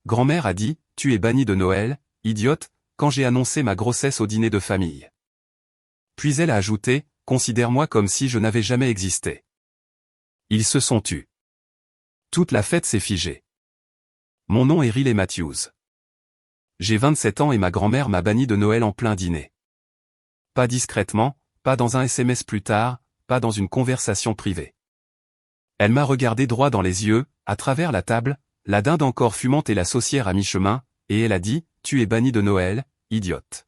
grand-mère a dit, tu es banni de Noël, idiote, quand j'ai annoncé ma grossesse au dîner de famille. Puis elle a ajouté, considère-moi comme si je n'avais jamais existé. Ils se sont tus. Toute la fête s'est figée. Mon nom est Riley Matthews. J'ai 27 ans et ma grand-mère m'a banni de Noël en plein dîner. Pas discrètement, pas dans un SMS plus tard, pas dans une conversation privée. Elle m'a regardé droit dans les yeux, à travers la table, la dinde encore fumante et la saucière à mi-chemin, et elle a dit, tu es banni de Noël, idiote.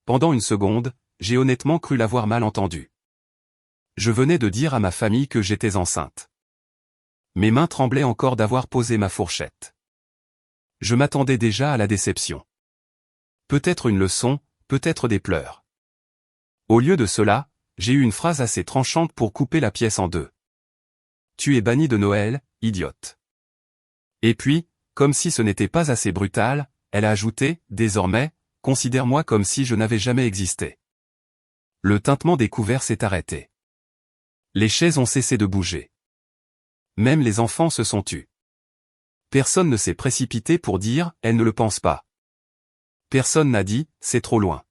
Pendant une seconde, j'ai honnêtement cru l'avoir mal entendu. Je venais de dire à ma famille que j'étais enceinte. Mes mains tremblaient encore d'avoir posé ma fourchette. Je m'attendais déjà à la déception. Peut-être une leçon, peut-être des pleurs. Au lieu de cela, j'ai eu une phrase assez tranchante pour couper la pièce en deux. Tu es banni de Noël, idiote. Et puis, comme si ce n'était pas assez brutal, elle a ajouté, désormais, considère-moi comme si je n'avais jamais existé. Le tintement des couverts s'est arrêté. Les chaises ont cessé de bouger. Même les enfants se sont tus. Personne ne s'est précipité pour dire, elle ne le pense pas. Personne n'a dit, c'est trop loin.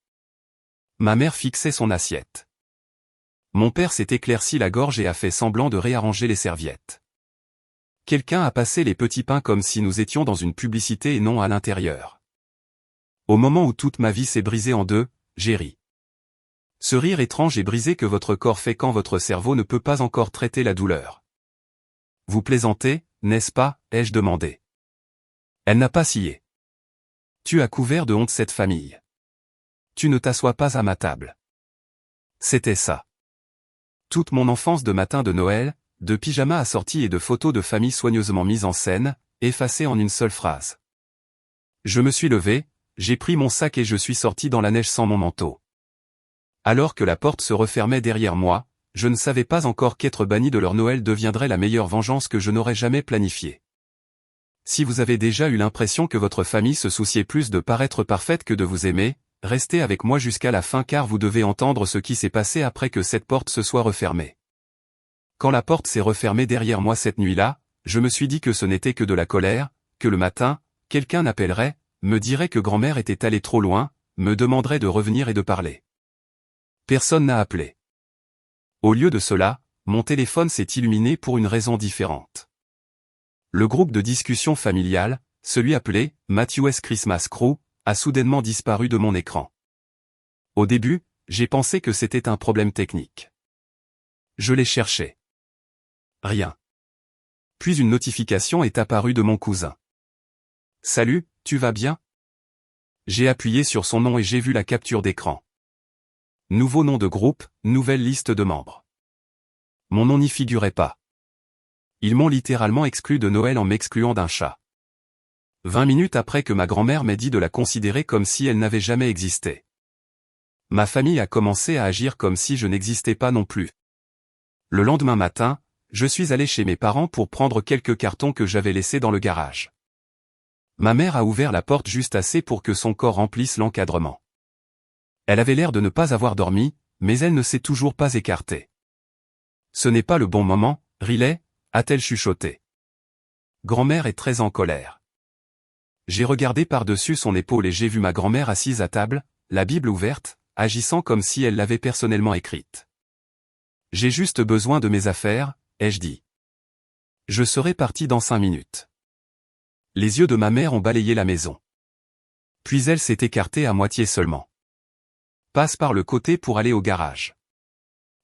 Ma mère fixait son assiette. Mon père s'est éclairci la gorge et a fait semblant de réarranger les serviettes. Quelqu'un a passé les petits pains comme si nous étions dans une publicité et non à l'intérieur. Au moment où toute ma vie s'est brisée en deux, j'ai ri. Ce rire étrange et brisé que votre corps fait quand votre cerveau ne peut pas encore traiter la douleur. Vous plaisantez, n'est-ce pas, ai-je demandé. Elle n'a pas scié. Tu as couvert de honte cette famille. Tu ne t'assois pas à ma table. C'était ça. Toute mon enfance de matin de Noël, de pyjamas assortis et de photos de famille soigneusement mises en scène, effacées en une seule phrase. Je me suis levé, j'ai pris mon sac et je suis sorti dans la neige sans mon manteau. Alors que la porte se refermait derrière moi, je ne savais pas encore qu'être banni de leur Noël deviendrait la meilleure vengeance que je n'aurais jamais planifiée. Si vous avez déjà eu l'impression que votre famille se souciait plus de paraître parfaite que de vous aimer, restez avec moi jusqu'à la fin car vous devez entendre ce qui s'est passé après que cette porte se soit refermée. Quand la porte s'est refermée derrière moi cette nuit-là, je me suis dit que ce n'était que de la colère, que le matin, quelqu'un appellerait, me dirait que grand-mère était allée trop loin, me demanderait de revenir et de parler. Personne n'a appelé. Au lieu de cela, mon téléphone s'est illuminé pour une raison différente. Le groupe de discussion familiale, celui appelé « Matthew's Christmas Crew », a soudainement disparu de mon écran. Au début, j'ai pensé que c'était un problème technique. Je l'ai cherché. Rien. Puis une notification est apparue de mon cousin. « Salut, tu vas bien ?» J'ai appuyé sur son nom et j'ai vu la capture d'écran. Nouveau nom de groupe, nouvelle liste de membres. Mon nom n'y figurait pas. Ils m'ont littéralement exclu de Noël en m'excluant d'un chat. 20 minutes après que ma grand-mère m'ait dit de la considérer comme si elle n'avait jamais existé. Ma famille a commencé à agir comme si je n'existais pas non plus. Le lendemain matin, je suis allé chez mes parents pour prendre quelques cartons que j'avais laissés dans le garage. Ma mère a ouvert la porte juste assez pour que son corps remplisse l'encadrement. Elle avait l'air de ne pas avoir dormi, mais elle ne s'est toujours pas écartée. « Ce n'est pas le bon moment, Riley » a-t-elle chuchoté. Grand-mère est très en colère. J'ai regardé par-dessus son épaule et j'ai vu ma grand-mère assise à table, la Bible ouverte, agissant comme si elle l'avait personnellement écrite. « J'ai juste besoin de mes affaires », ai-je dit. Je serai parti dans 5 minutes. Les yeux de ma mère ont balayé la maison. Puis elle s'est écartée à moitié seulement. Passe par le côté pour aller au garage.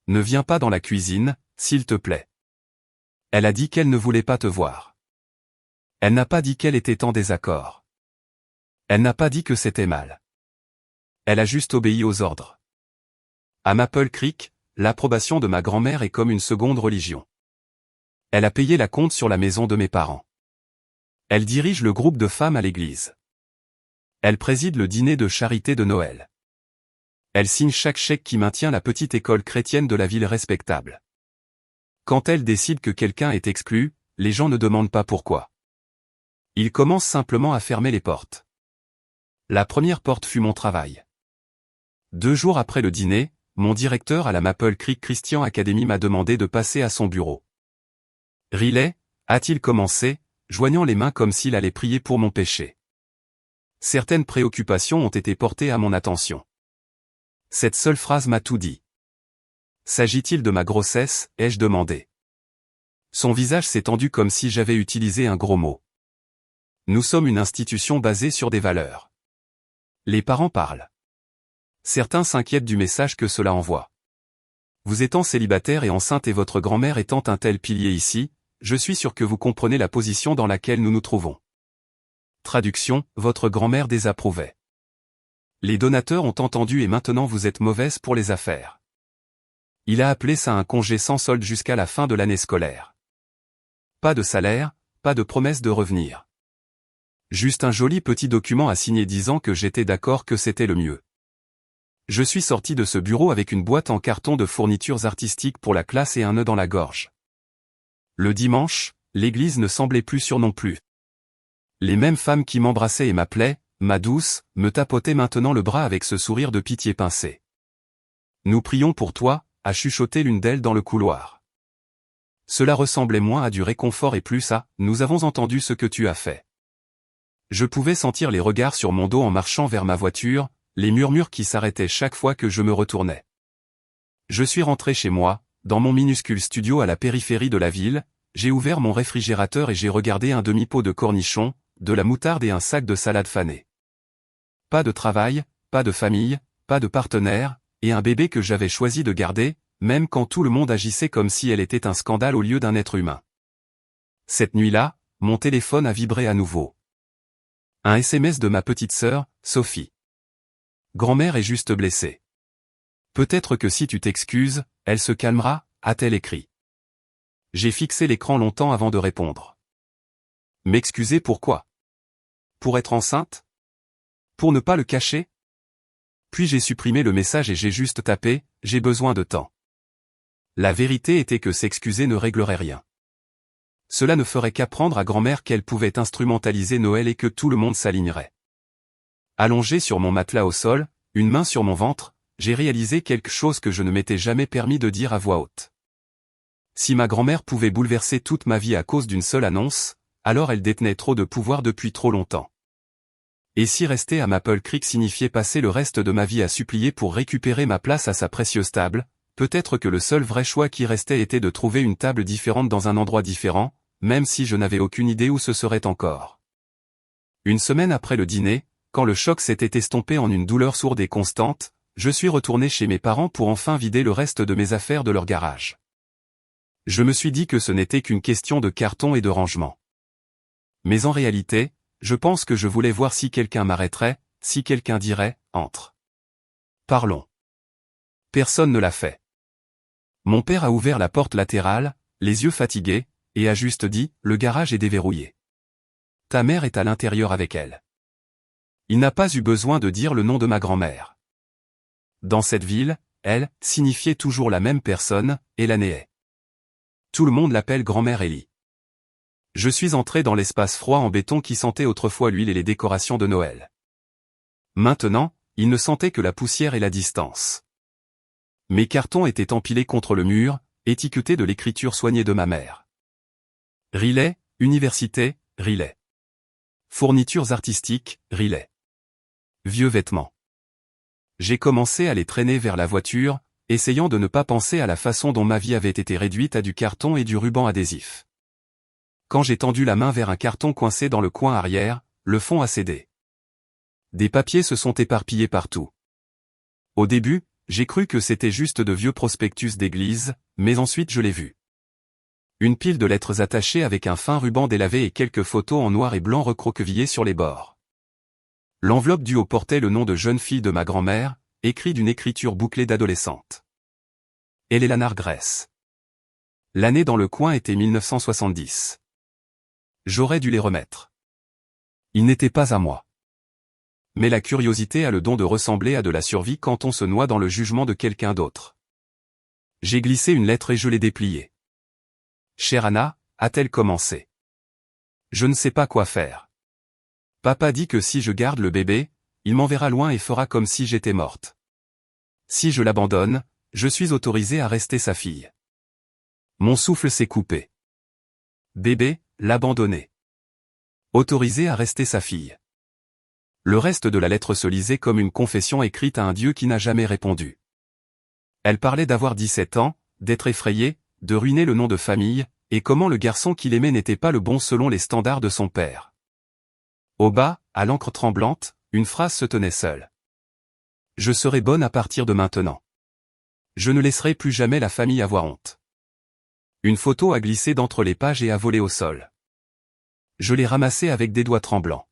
Ne viens pas dans la cuisine, s'il te plaît. Elle a dit qu'elle ne voulait pas te voir. Elle n'a pas dit qu'elle était en désaccord. Elle n'a pas dit que c'était mal. Elle a juste obéi aux ordres. À Maple Creek, l'approbation de ma grand-mère est comme une seconde religion. Elle a payé la compte sur la maison de mes parents. Elle dirige le groupe de femmes à l'église. Elle préside le dîner de charité de Noël. Elle signe chaque chèque qui maintient la petite école chrétienne de la ville respectable. Quand elle décide que quelqu'un est exclu, les gens ne demandent pas pourquoi. Ils commencent simplement à fermer les portes. La première porte fut mon travail. 2 jours après le dîner, mon directeur à la Maple Creek Christian Academy m'a demandé de passer à son bureau. « Riley » a-t-il commencé, joignant les mains comme s'il allait prier pour mon péché. Certaines préoccupations ont été portées à mon attention. Cette seule phrase m'a tout dit. S'agit-il de ma grossesse, ai-je demandé. Son visage s'est tendu comme si j'avais utilisé un gros mot. Nous sommes une institution basée sur des valeurs. Les parents parlent. Certains s'inquiètent du message que cela envoie. Vous étant célibataire et enceinte et votre grand-mère étant un tel pilier ici, je suis sûr que vous comprenez la position dans laquelle nous nous trouvons. Traduction, votre grand-mère désapprouvait. Les donateurs ont entendu et maintenant vous êtes mauvaise pour les affaires. Il a appelé ça un congé sans solde jusqu'à la fin de l'année scolaire. Pas de salaire, pas de promesse de revenir. Juste un joli petit document à signer disant que j'étais d'accord que c'était le mieux. Je suis sorti de ce bureau avec une boîte en carton de fournitures artistiques pour la classe et un nœud dans la gorge. Le dimanche, l'église ne semblait plus sûre non plus. Les mêmes femmes qui m'embrassaient et m'appelaient, ma douce, me tapotaient maintenant le bras avec ce sourire de pitié pincé. Nous prions pour toi, a chuchoté l'une d'elles dans le couloir. Cela ressemblait moins à du réconfort et plus à « nous avons entendu ce que tu as fait ». Je pouvais sentir les regards sur mon dos en marchant vers ma voiture, les murmures qui s'arrêtaient chaque fois que je me retournais. Je suis rentré chez moi, dans mon minuscule studio à la périphérie de la ville, j'ai ouvert mon réfrigérateur et j'ai regardé un demi-pot de cornichons, de la moutarde et un sac de salade fanée. Pas de travail, pas de famille, pas de partenaire, et un bébé que j'avais choisi de garder, même quand tout le monde agissait comme si elle était un scandale au lieu d'un être humain. Cette nuit-là, mon téléphone a vibré à nouveau. Un SMS de ma petite sœur, Sophie. Grand-mère est juste blessée. Peut-être que si tu t'excuses, elle se calmera, a-t-elle écrit. J'ai fixé l'écran longtemps avant de répondre. M'excuser pourquoi? Pour être enceinte? Pour ne pas le cacher? Puis j'ai supprimé le message et j'ai juste tapé « J'ai besoin de temps ». La vérité était que s'excuser ne réglerait rien. Cela ne ferait qu'apprendre à grand-mère qu'elle pouvait instrumentaliser Noël et que tout le monde s'alignerait. Allongé sur mon matelas au sol, une main sur mon ventre, j'ai réalisé quelque chose que je ne m'étais jamais permis de dire à voix haute. Si ma grand-mère pouvait bouleverser toute ma vie à cause d'une seule annonce, alors elle détenait trop de pouvoir depuis trop longtemps. Et si rester à Maple Creek signifiait passer le reste de ma vie à supplier pour récupérer ma place à sa précieuse table, peut-être que le seul vrai choix qui restait était de trouver une table différente dans un endroit différent, même si je n'avais aucune idée où ce serait encore. Une semaine après le dîner, quand le choc s'était estompé en une douleur sourde et constante, je suis retourné chez mes parents pour enfin vider le reste de mes affaires de leur garage. Je me suis dit que ce n'était qu'une question de carton et de rangement. Mais en réalité, je pense que je voulais voir si quelqu'un m'arrêterait, si quelqu'un dirait « Entre. Parlons ». Personne ne l'a fait. Mon père a ouvert la porte latérale, les yeux fatigués, et a juste dit « Le garage est déverrouillé. Ta mère est à l'intérieur avec elle. » Il n'a pas eu besoin de dire le nom de ma grand-mère. Dans cette ville, elle signifiait toujours la même personne, et la néait. Tout le monde l'appelle grand-mère Ellie. Je suis entré dans l'espace froid en béton qui sentait autrefois l'huile et les décorations de Noël. Maintenant, il ne sentait que la poussière et la distance. Mes cartons étaient empilés contre le mur, étiquetés de l'écriture soignée de ma mère. Riley, université, Riley. Fournitures artistiques, Riley. Vieux vêtements. J'ai commencé à les traîner vers la voiture, essayant de ne pas penser à la façon dont ma vie avait été réduite à du carton et du ruban adhésif. Quand j'ai tendu la main vers un carton coincé dans le coin arrière, le fond a cédé. Des papiers se sont éparpillés partout. Au début, j'ai cru que c'était juste de vieux prospectus d'église, mais ensuite je l'ai vu. Une pile de lettres attachées avec un fin ruban délavé et quelques photos en noir et blanc recroquevillées sur les bords. L'enveloppe du haut portait le nom de jeune fille de ma grand-mère, écrit d'une écriture bouclée d'adolescente. Eleanor Grace. L'année dans le coin était 1970. J'aurais dû les remettre. Ils n'étaient pas à moi. Mais la curiosité a le don de ressembler à de la survie quand on se noie dans le jugement de quelqu'un d'autre. J'ai glissé une lettre et je l'ai dépliée. Chère Anna, a-t-elle commencé. Je ne sais pas quoi faire. Papa dit que si je garde le bébé, il m'enverra loin et fera comme si j'étais morte. Si je l'abandonne, je suis autorisé à rester sa fille. Mon souffle s'est coupé. Bébé, l'abandonner. Autorisée à rester sa fille. Le reste de la lettre se lisait comme une confession écrite à un Dieu qui n'a jamais répondu. Elle parlait d'avoir 17 ans, d'être effrayée, de ruiner le nom de famille, et comment le garçon qu'il aimait n'était pas le bon selon les standards de son père. Au bas, à l'encre tremblante, une phrase se tenait seule. Je serai bonne à partir de maintenant. Je ne laisserai plus jamais la famille avoir honte. Une photo a glissé d'entre les pages et a volé au sol. Je l'ai ramassée avec des doigts tremblants.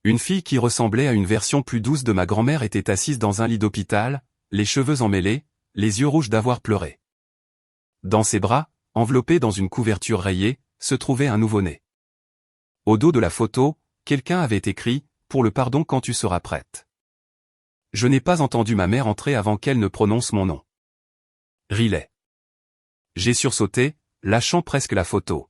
Une fille qui ressemblait à une version plus douce de ma grand-mère était assise dans un lit d'hôpital, les cheveux emmêlés, les yeux rouges d'avoir pleuré. Dans ses bras, enveloppé dans une couverture rayée, se trouvait un nouveau-né. Au dos de la photo, quelqu'un avait écrit « Pour le pardon quand tu seras prête ». Je n'ai pas entendu ma mère entrer avant qu'elle ne prononce mon nom. Riley. J'ai sursauté, lâchant presque la photo.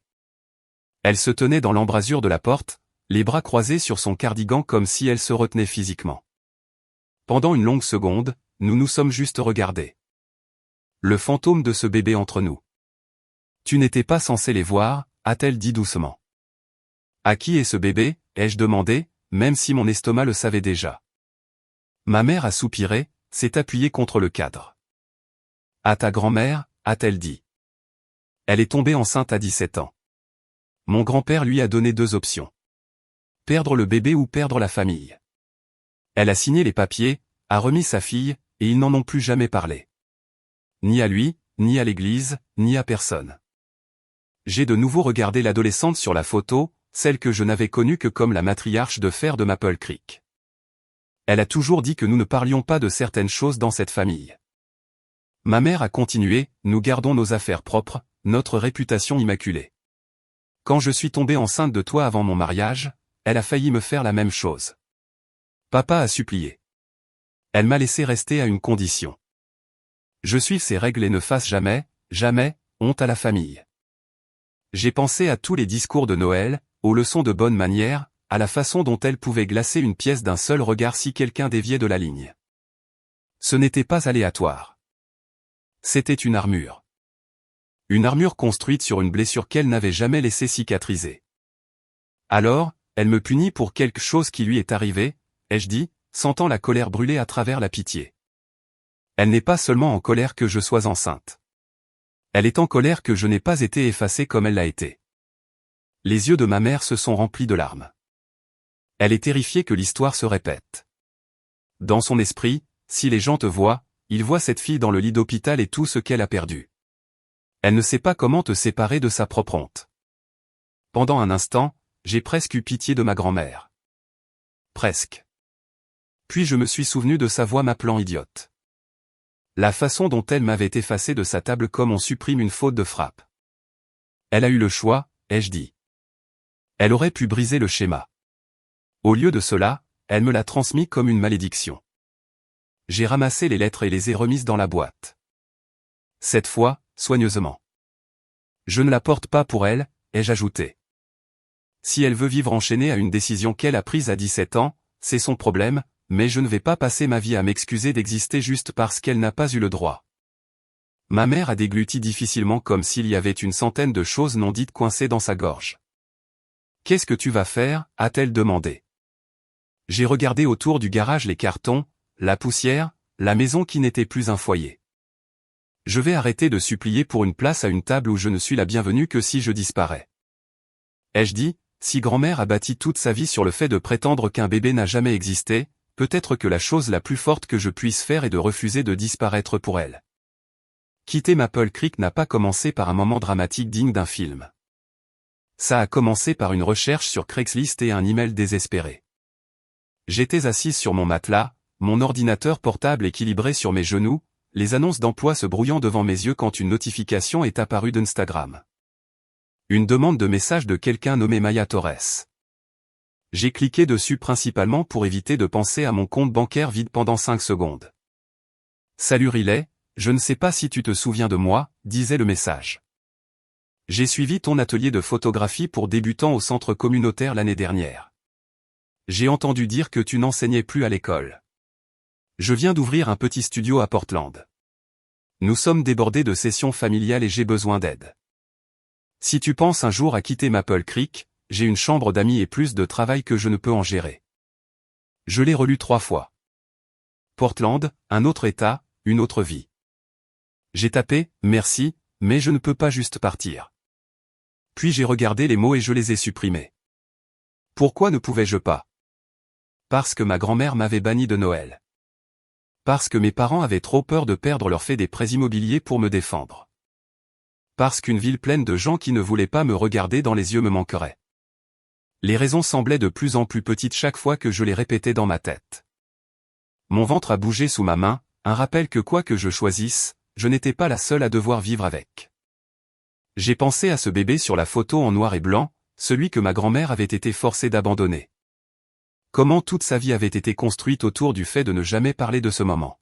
Elle se tenait dans l'embrasure de la porte, les bras croisés sur son cardigan comme si elle se retenait physiquement. Pendant une longue seconde, nous nous sommes juste regardés. Le fantôme de ce bébé entre nous. Tu n'étais pas censé les voir, a-t-elle dit doucement. À qui est ce bébé, ai-je demandé, même si mon estomac le savait déjà. Ma mère a soupiré, s'est appuyée contre le cadre. À ta grand-mère, a-t-elle dit. Elle est tombée enceinte à 17 ans. Mon grand-père lui a donné 2 options. Perdre le bébé ou perdre la famille. Elle a signé les papiers, a remis sa fille, et ils n'en ont plus jamais parlé. Ni à lui, ni à l'église, ni à personne. J'ai de nouveau regardé l'adolescente sur la photo, celle que je n'avais connue que comme la matriarche de fer de Maple Creek. Elle a toujours dit que nous ne parlions pas de certaines choses dans cette famille. Ma mère a continué, nous gardons nos affaires propres, notre réputation immaculée. Quand je suis tombée enceinte de toi avant mon mariage, elle a failli me faire la même chose. Papa a supplié. Elle m'a laissé rester à une condition. Je suive ses règles et ne fasse jamais, jamais, honte à la famille. J'ai pensé à tous les discours de Noël, aux leçons de bonne manière, à la façon dont elle pouvait glacer une pièce d'un seul regard si quelqu'un déviait de la ligne. Ce n'était pas aléatoire. C'était une armure. Une armure construite sur une blessure qu'elle n'avait jamais laissé cicatriser. Alors, elle me punit pour quelque chose qui lui est arrivé, ai-je dit, sentant la colère brûler à travers la pitié. Elle n'est pas seulement en colère que je sois enceinte. Elle est en colère que je n'ai pas été effacée comme elle l'a été. Les yeux de ma mère se sont remplis de larmes. Elle est terrifiée que l'histoire se répète. Dans son esprit, si les gens te voient, ils voient cette fille dans le lit d'hôpital et tout ce qu'elle a perdu. Elle ne sait pas comment te séparer de sa propre honte. Pendant un instant, j'ai presque eu pitié de ma grand-mère. Presque. Puis je me suis souvenu de sa voix m'appelant idiote. La façon dont elle m'avait effacé de sa table comme on supprime une faute de frappe. Elle a eu le choix, ai-je dit. Elle aurait pu briser le schéma. Au lieu de cela, elle me l'a transmis comme une malédiction. J'ai ramassé les lettres et les ai remises dans la boîte. Cette fois, soigneusement. Je ne la porte pas pour elle, ai-je ajouté. Si elle veut vivre enchaînée à une décision qu'elle a prise à 17 ans, c'est son problème, mais je ne vais pas passer ma vie à m'excuser d'exister juste parce qu'elle n'a pas eu le droit. Ma mère a dégluti difficilement comme s'il y avait une centaine de choses non dites coincées dans sa gorge. Qu'est-ce que tu vas faire, a-t-elle demandé. J'ai regardé autour du garage les cartons, la poussière, la maison qui n'était plus un foyer. Je vais arrêter de supplier pour une place à une table où je ne suis la bienvenue que si je disparais. Ai-je dit, si grand-mère a bâti toute sa vie sur le fait de prétendre qu'un bébé n'a jamais existé, peut-être que la chose la plus forte que je puisse faire est de refuser de disparaître pour elle. Quitter Maple Creek n'a pas commencé par un moment dramatique digne d'un film. Ça a commencé par une recherche sur Craigslist et un email désespéré. J'étais assise sur mon matelas, mon ordinateur portable équilibré sur mes genoux, les annonces d'emploi se brouillant devant mes yeux quand une notification est apparue d'Instagram. Une demande de message de quelqu'un nommé Maya Torres. J'ai cliqué dessus principalement pour éviter de penser à mon compte bancaire vide pendant 5 secondes. Salut Riley, je ne sais pas si tu te souviens de moi, disait le message. J'ai suivi ton atelier de photographie pour débutants au centre communautaire l'année dernière. J'ai entendu dire que tu n'enseignais plus à l'école. Je viens d'ouvrir un petit studio à Portland. Nous sommes débordés de sessions familiales et j'ai besoin d'aide. Si tu penses un jour à quitter Maple Creek, j'ai une chambre d'amis et plus de travail que je ne peux en gérer. Je l'ai relu 3 fois. Portland, un autre état, une autre vie. J'ai tapé « Merci, mais je ne peux pas juste partir ». Puis j'ai regardé les mots et je les ai supprimés. Pourquoi ne pouvais-je pas? Parce que ma grand-mère m'avait banni de Noël. Parce que mes parents avaient trop peur de perdre leur fait des prêts immobiliers pour me défendre. Parce qu'une ville pleine de gens qui ne voulaient pas me regarder dans les yeux me manquerait. Les raisons semblaient de plus en plus petites chaque fois que je les répétais dans ma tête. Mon ventre a bougé sous ma main, un rappel que quoi que je choisisse, je n'étais pas la seule à devoir vivre avec. J'ai pensé à ce bébé sur la photo en noir et blanc, celui que ma grand-mère avait été forcée d'abandonner. Comment toute sa vie avait été construite autour du fait de ne jamais parler de ce moment.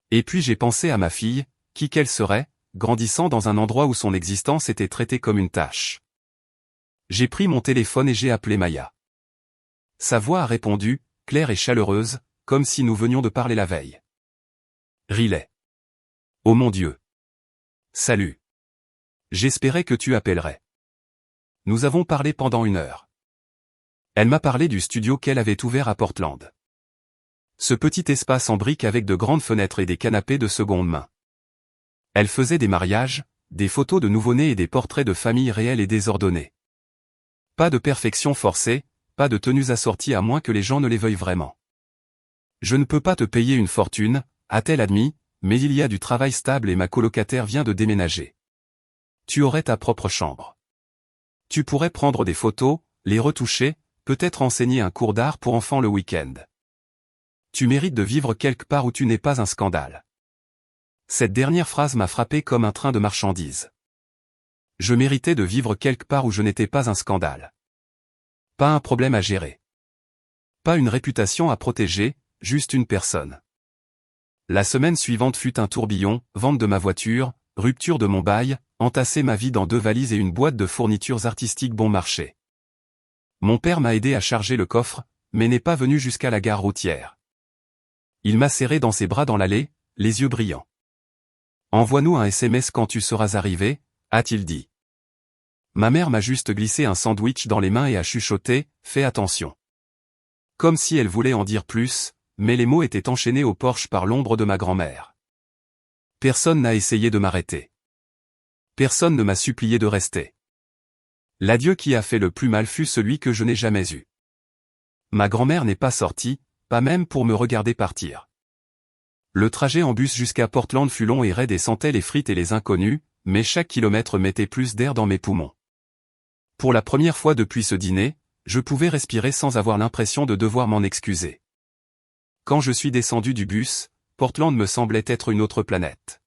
Et puis j'ai pensé à ma fille, qui qu'elle serait, grandissant dans un endroit où son existence était traitée comme une tâche. J'ai pris mon téléphone et j'ai appelé Maya. Sa voix a répondu, claire et chaleureuse, comme si nous venions de parler la veille. Riley. Oh mon Dieu. Salut. J'espérais que tu appellerais. Nous avons parlé pendant 1 heure. Elle m'a parlé du studio qu'elle avait ouvert à Portland. Ce petit espace en briques avec de grandes fenêtres et des canapés de seconde main. Elle faisait des mariages, des photos de nouveau-nés et des portraits de familles réelles et désordonnées. Pas de perfection forcée, pas de tenues assorties à moins que les gens ne les veuillent vraiment. Je ne peux pas te payer une fortune, a-t-elle admis, mais il y a du travail stable et ma colocataire vient de déménager. Tu aurais ta propre chambre. Tu pourrais prendre des photos, les retoucher, peut-être enseigner un cours d'art pour enfants le week-end. Tu mérites de vivre quelque part où tu n'es pas un scandale. Cette dernière phrase m'a frappé comme un train de marchandises. Je méritais de vivre quelque part où je n'étais pas un scandale. Pas un problème à gérer. Pas une réputation à protéger, juste une personne. La semaine suivante fut un tourbillon, vente de ma voiture, rupture de mon bail, entasser ma vie dans 2 valises et une boîte de fournitures artistiques bon marché. Mon père m'a aidé à charger le coffre, mais n'est pas venu jusqu'à la gare routière. Il m'a serré dans ses bras dans l'allée, les yeux brillants. Envoie-nous un SMS quand tu seras arrivé, a-t-il dit. Ma mère m'a juste glissé un sandwich dans les mains et a chuchoté, fais attention. Comme si elle voulait en dire plus, mais les mots étaient enchaînés au porche par l'ombre de ma grand-mère. Personne n'a essayé de m'arrêter. Personne ne m'a supplié de rester. L'adieu qui a fait le plus mal fut celui que je n'ai jamais eu. Ma grand-mère n'est pas sortie, pas même pour me regarder partir. Le trajet en bus jusqu'à Portland fut long et raide et sentait les frites et les inconnus, mais chaque kilomètre mettait plus d'air dans mes poumons. Pour la première fois depuis ce dîner, je pouvais respirer sans avoir l'impression de devoir m'en excuser. Quand je suis descendu du bus, Portland me semblait être une autre planète.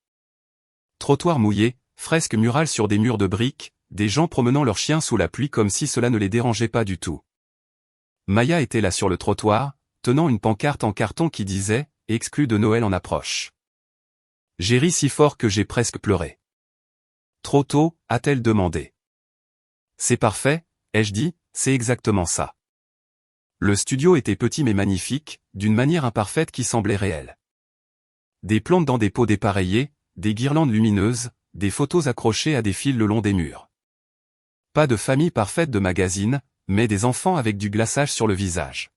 Trottoir mouillé, fresques murales sur des murs de briques, des gens promenant leurs chiens sous la pluie comme si cela ne les dérangeait pas du tout. Maya était là sur le trottoir, tenant une pancarte en carton qui disait « Exclu de Noël en approche ». J'ai ri si fort que j'ai presque pleuré. Trop tôt, a-t-elle demandé. C'est parfait, ai-je dit, c'est exactement ça. Le studio était petit mais magnifique, d'une manière imparfaite qui semblait réelle. Des plantes dans des pots dépareillés, des guirlandes lumineuses, des photos accrochées à des fils le long des murs. Pas de famille parfaite de magazine, mais des enfants avec du glaçage sur le visage.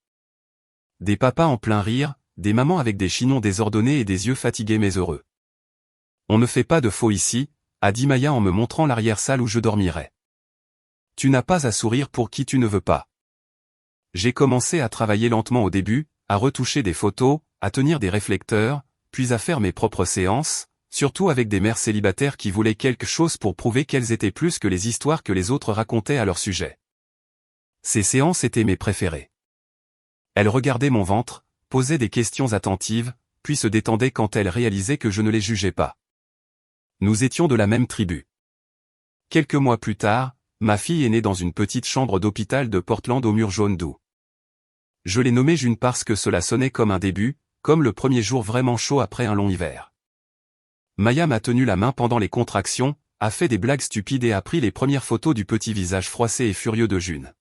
Des papas en plein rire, des mamans avec des chignons désordonnés et des yeux fatigués mais heureux. On ne fait pas de faux ici, a dit Maya en me montrant l'arrière-salle où je dormirais. Tu n'as pas à sourire pour qui tu ne veux pas. J'ai commencé à travailler lentement au début, à retoucher des photos, à tenir des réflecteurs, puis à faire mes propres séances, surtout avec des mères célibataires qui voulaient quelque chose pour prouver qu'elles étaient plus que les histoires que les autres racontaient à leur sujet. Ces séances étaient mes préférées. Elles regardaient mon ventre, posaient des questions attentives, puis se détendaient quand elles réalisaient que je ne les jugeais pas. Nous étions de la même tribu. Quelques mois plus tard, ma fille est née dans une petite chambre d'hôpital de Portland aux murs jaunes doux. Je l'ai nommée June parce que cela sonnait comme un début, comme le premier jour vraiment chaud après un long hiver. Maya m'a tenu la main pendant les contractions, a fait des blagues stupides et a pris les premières photos du petit visage froissé et furieux de June.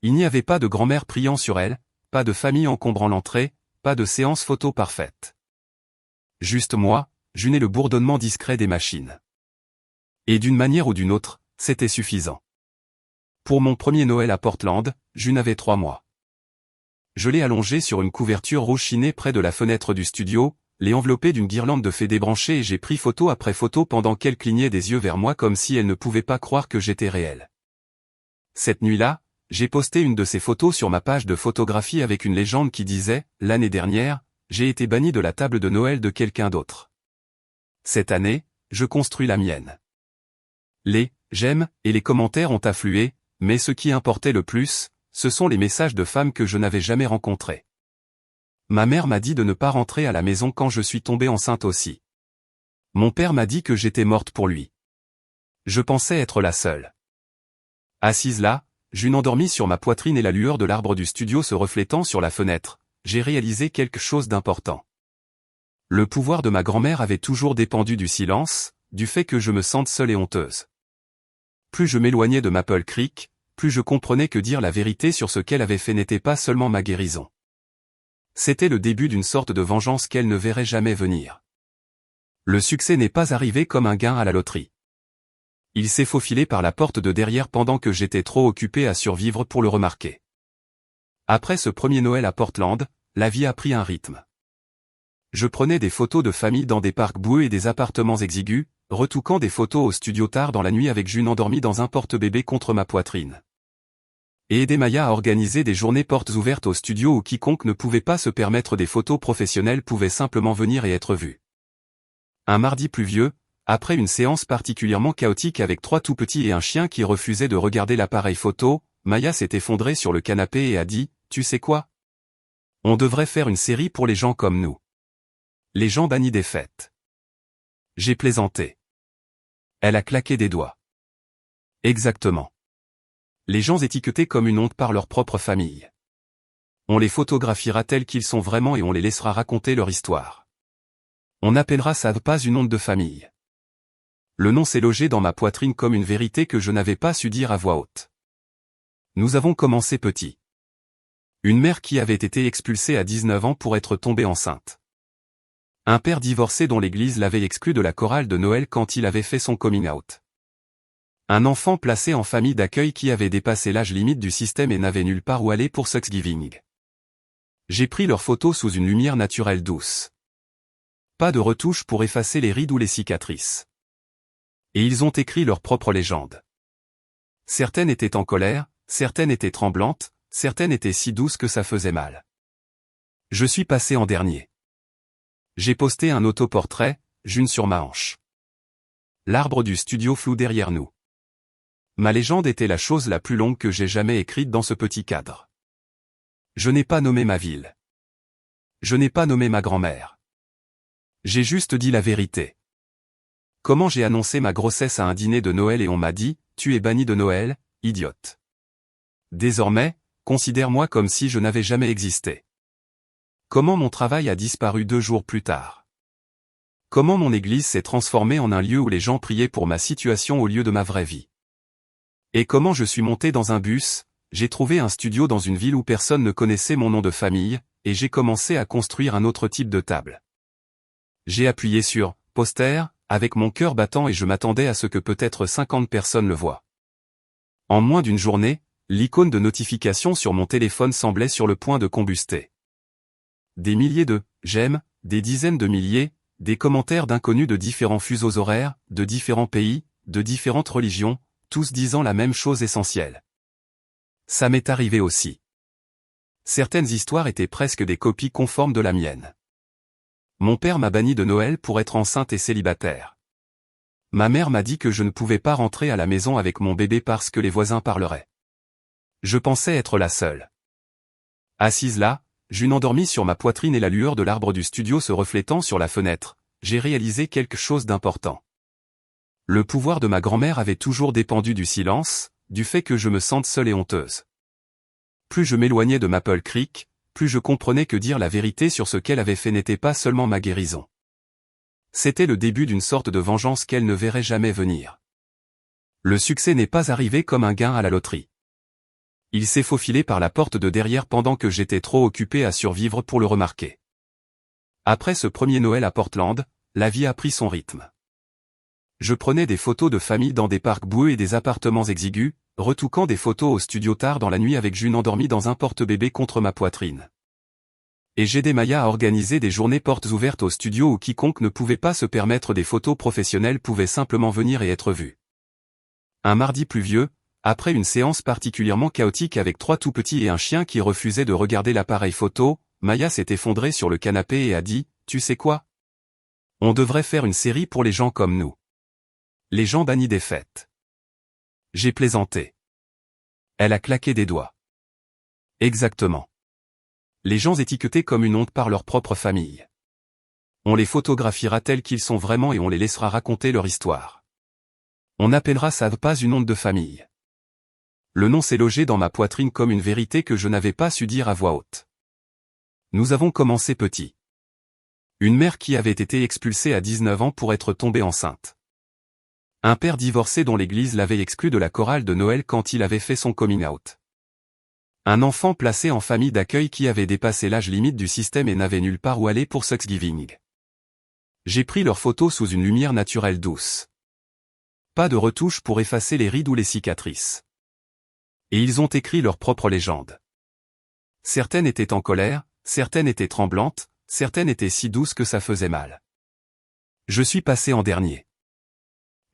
Il n'y avait pas de grand-mère priant sur elle, pas de famille encombrant l'entrée, pas de séance photo parfaite. Juste moi, June et le bourdonnement discret des machines. Et d'une manière ou d'une autre, c'était suffisant. Pour mon premier Noël à Portland, June avait 3 mois. Je l'ai allongée sur une couverture rouge chinée près de la fenêtre du studio, l'ai enveloppée d'une guirlande de fées débranchée et j'ai pris photo après photo pendant qu'elle clignait des yeux vers moi comme si elle ne pouvait pas croire que j'étais réel. Cette nuit-là, j'ai posté une de ces photos sur ma page de photographie avec une légende qui disait « L'année dernière, j'ai été banni de la table de Noël de quelqu'un d'autre. Cette année, je construis la mienne. » Les « j'aime » et les commentaires ont afflué, mais ce qui importait le plus, ce sont les messages de femmes que je n'avais jamais rencontrées. Ma mère m'a dit de ne pas rentrer à la maison quand je suis tombée enceinte aussi. Mon père m'a dit que j'étais morte pour lui. Je pensais être la seule. Assise là, June endormie sur ma poitrine et la lueur de l'arbre du studio se reflétant sur la fenêtre, j'ai réalisé quelque chose d'important. Le pouvoir de ma grand-mère avait toujours dépendu du silence, du fait que je me sente seule et honteuse. Plus je m'éloignais de Maple Creek, plus je comprenais que dire la vérité sur ce qu'elle avait fait n'était pas seulement ma guérison. C'était le début d'une sorte de vengeance qu'elle ne verrait jamais venir. Le succès n'est pas arrivé comme un gain à la loterie. Il s'est faufilé par la porte de derrière pendant que j'étais trop occupé à survivre pour le remarquer. Après ce premier Noël à Portland, la vie a pris un rythme. Je prenais des photos de famille dans des parcs boueux et des appartements exigus, retouquant des photos au studio tard dans la nuit avec June endormie dans un porte-bébé contre ma poitrine. Et aider Maya à organiser des journées portes ouvertes au studio où quiconque ne pouvait pas se permettre des photos professionnelles pouvait simplement venir et être vu. Un mardi pluvieux, après une séance particulièrement chaotique avec 3 tout petits et un chien qui refusait de regarder l'appareil photo, Maya s'est effondrée sur le canapé et a dit « Tu sais quoi ? On devrait faire une série pour les gens comme nous. Les gens bannis des fêtes. » J'ai plaisanté. Elle a claqué des doigts. Exactement. Les gens étiquetés comme une honte par leur propre famille. On les photographiera tels qu'ils sont vraiment et on les laissera raconter leur histoire. On appellera ça pas une honte de famille. Le nom s'est logé dans ma poitrine comme une vérité que je n'avais pas su dire à voix haute. Nous avons commencé petit. Une mère qui avait été expulsée à 19 ans pour être tombée enceinte. Un père divorcé dont l'église l'avait exclu de la chorale de Noël quand il avait fait son coming out. Un enfant placé en famille d'accueil qui avait dépassé l'âge limite du système et n'avait nulle part où aller pour Thanksgiving. J'ai pris leurs photos sous une lumière naturelle douce. Pas de retouches pour effacer les rides ou les cicatrices. Et ils ont écrit leur propre légende. Certaines étaient en colère, certaines étaient tremblantes, certaines étaient si douces que ça faisait mal. Je suis passé en dernier. J'ai posté un autoportrait, June sur ma hanche. L'arbre du studio flou derrière nous. Ma légende était la chose la plus longue que j'ai jamais écrite dans ce petit cadre. Je n'ai pas nommé ma ville. Je n'ai pas nommé ma grand-mère. J'ai juste dit la vérité. Comment j'ai annoncé ma grossesse à un dîner de Noël et on m'a dit « Tu es banni de Noël, idiote. » Désormais, considère-moi comme si je n'avais jamais existé. Comment mon travail a disparu 2 jours plus tard. Comment mon église s'est transformée en un lieu où les gens priaient pour ma situation au lieu de ma vraie vie. Et comment je suis monté dans un bus, j'ai trouvé un studio dans une ville où personne ne connaissait mon nom de famille, et j'ai commencé à construire un autre type de table. J'ai appuyé sur « Poster » avec mon cœur battant et je m'attendais à ce que peut-être 50 personnes le voient. En moins d'une journée, l'icône de notification sur mon téléphone semblait sur le point de combuster. Des milliers de « j'aime », des dizaines de milliers, des commentaires d'inconnus de différents fuseaux horaires, de différents pays, de différentes religions, tous disant la même chose essentielle. Ça m'est arrivé aussi. Certaines histoires étaient presque des copies conformes de la mienne. Mon père m'a banni de Noël pour être enceinte et célibataire. Ma mère m'a dit que je ne pouvais pas rentrer à la maison avec mon bébé parce que les voisins parleraient. Je pensais être la seule. Assise là, June endormie sur ma poitrine et la lueur de l'arbre du studio se reflétant sur la fenêtre, j'ai réalisé quelque chose d'important. Le pouvoir de ma grand-mère avait toujours dépendu du silence, du fait que je me sente seule et honteuse. Plus je m'éloignais de Maple Creek, plus je comprenais que dire la vérité sur ce qu'elle avait fait n'était pas seulement ma guérison. C'était le début d'une sorte de vengeance qu'elle ne verrait jamais venir. Le succès n'est pas arrivé comme un gain à la loterie. Il s'est faufilé par la porte de derrière pendant que j'étais trop occupé à survivre pour le remarquer. Après ce premier Noël à Portland, la vie a pris son rythme. Je prenais des photos de famille dans des parcs boueux et des appartements exigus, retouquant des photos au studio tard dans la nuit avec June endormie dans un porte-bébé contre ma poitrine. Et j'aidais Maya à organiser des journées portes ouvertes au studio où quiconque ne pouvait pas se permettre des photos professionnelles pouvait simplement venir et être vu. Un mardi pluvieux, après une séance particulièrement chaotique avec 3 tout petits et un chien qui refusait de regarder l'appareil photo, Maya s'est effondrée sur le canapé et a dit « Tu sais quoi ? On devrait faire une série pour les gens comme nous. Les gens bannis des fêtes. » J'ai plaisanté. Elle a claqué des doigts. Exactement. Les gens étiquetés comme une honte par leur propre famille. On les photographiera tels qu'ils sont vraiment et on les laissera raconter leur histoire. On appellera ça pas une honte de famille. Le nom s'est logé dans ma poitrine comme une vérité que je n'avais pas su dire à voix haute. Nous avons commencé petit. Une mère qui avait été expulsée à 19 ans pour être tombée enceinte. Un père divorcé dont l'église l'avait exclu de la chorale de Noël quand il avait fait son coming out. Un enfant placé en famille d'accueil qui avait dépassé l'âge limite du système et n'avait nulle part où aller pour Thanksgiving. J'ai pris leurs photos sous une lumière naturelle douce. Pas de retouches pour effacer les rides ou les cicatrices. Et ils ont écrit leur propre légende. Certaines étaient en colère, certaines étaient tremblantes, certaines étaient si douces que ça faisait mal. Je suis passé en dernier.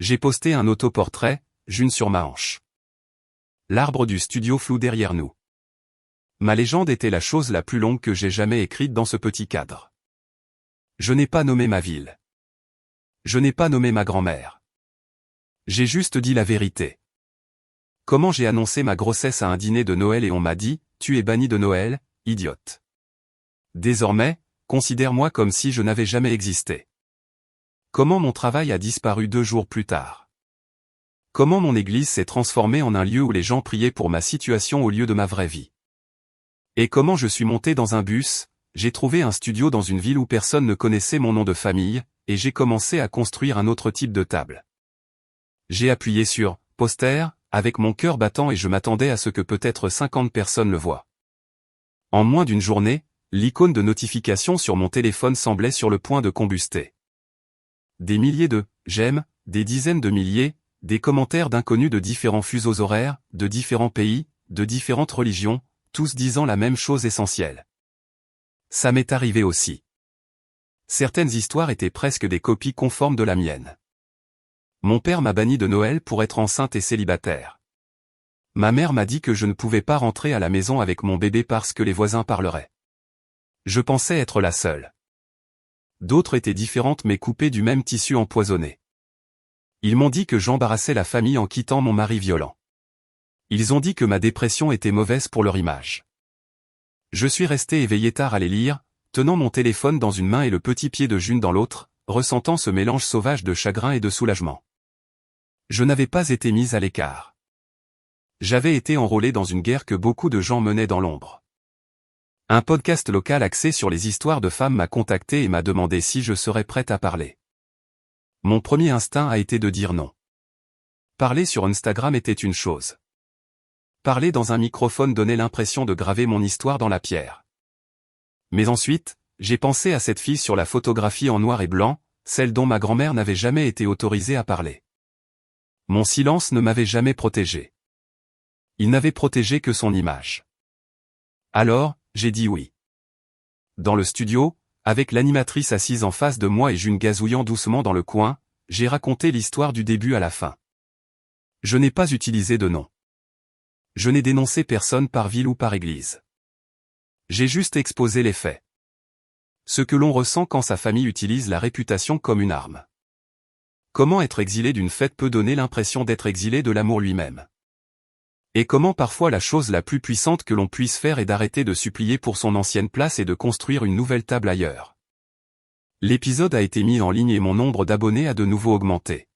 J'ai posté un autoportrait, June sur ma hanche. L'arbre du studio flou derrière nous. Ma légende était la chose la plus longue que j'ai jamais écrite dans ce petit cadre. Je n'ai pas nommé ma ville. Je n'ai pas nommé ma grand-mère. J'ai juste dit la vérité. Comment j'ai annoncé ma grossesse à un dîner de Noël et on m'a dit « Tu es banni de Noël, idiote. » Désormais, considère-moi comme si je n'avais jamais existé. Comment mon travail a disparu 2 jours plus tard. Comment mon église s'est transformée en un lieu où les gens priaient pour ma situation au lieu de ma vraie vie. Et comment je suis monté dans un bus, j'ai trouvé un studio dans une ville où personne ne connaissait mon nom de famille, et j'ai commencé à construire un autre type de table. J'ai appuyé sur « Poster » avec mon cœur battant et je m'attendais à ce que peut-être 50 personnes le voient. En moins d'une journée, l'icône de notification sur mon téléphone semblait sur le point de combuster. Des milliers de « j'aime », des dizaines de milliers, des commentaires d'inconnus de différents fuseaux horaires, de différents pays, de différentes religions, tous disant la même chose essentielle. Ça m'est arrivé aussi. Certaines histoires étaient presque des copies conformes de la mienne. Mon père m'a banni de Noël pour être enceinte et célibataire. Ma mère m'a dit que je ne pouvais pas rentrer à la maison avec mon bébé parce que les voisins parleraient. Je pensais être la seule. D'autres étaient différentes mais coupées du même tissu empoisonné. Ils m'ont dit que j'embarrassais la famille en quittant mon mari violent. Ils ont dit que ma dépression était mauvaise pour leur image. Je suis resté éveillé tard à les lire, tenant mon téléphone dans une main et le petit pied de June dans l'autre, ressentant ce mélange sauvage de chagrin et de soulagement. Je n'avais pas été mise à l'écart. J'avais été enrôlé dans une guerre que beaucoup de gens menaient dans l'ombre. Un podcast local axé sur les histoires de femmes m'a contacté et m'a demandé si je serais prête à parler. Mon premier instinct a été de dire non. Parler sur Instagram était une chose. Parler dans un microphone donnait l'impression de graver mon histoire dans la pierre. Mais ensuite, j'ai pensé à cette fille sur la photographie en noir et blanc, celle dont ma grand-mère n'avait jamais été autorisée à parler. Mon silence ne m'avait jamais protégé. Il n'avait protégé que son image. Alors, j'ai dit oui. Dans le studio, avec l'animatrice assise en face de moi et June gazouillant doucement dans le coin, j'ai raconté l'histoire du début à la fin. Je n'ai pas utilisé de nom. Je n'ai dénoncé personne par ville ou par église. J'ai juste exposé les faits. Ce que l'on ressent quand sa famille utilise la réputation comme une arme. Comment être exilé d'une fête peut donner l'impression d'être exilé de l'amour lui-même. Et comment parfois la chose la plus puissante que l'on puisse faire est d'arrêter de supplier pour son ancienne place et de construire une nouvelle table ailleurs. L'épisode a été mis en ligne et mon nombre d'abonnés a de nouveau augmenté.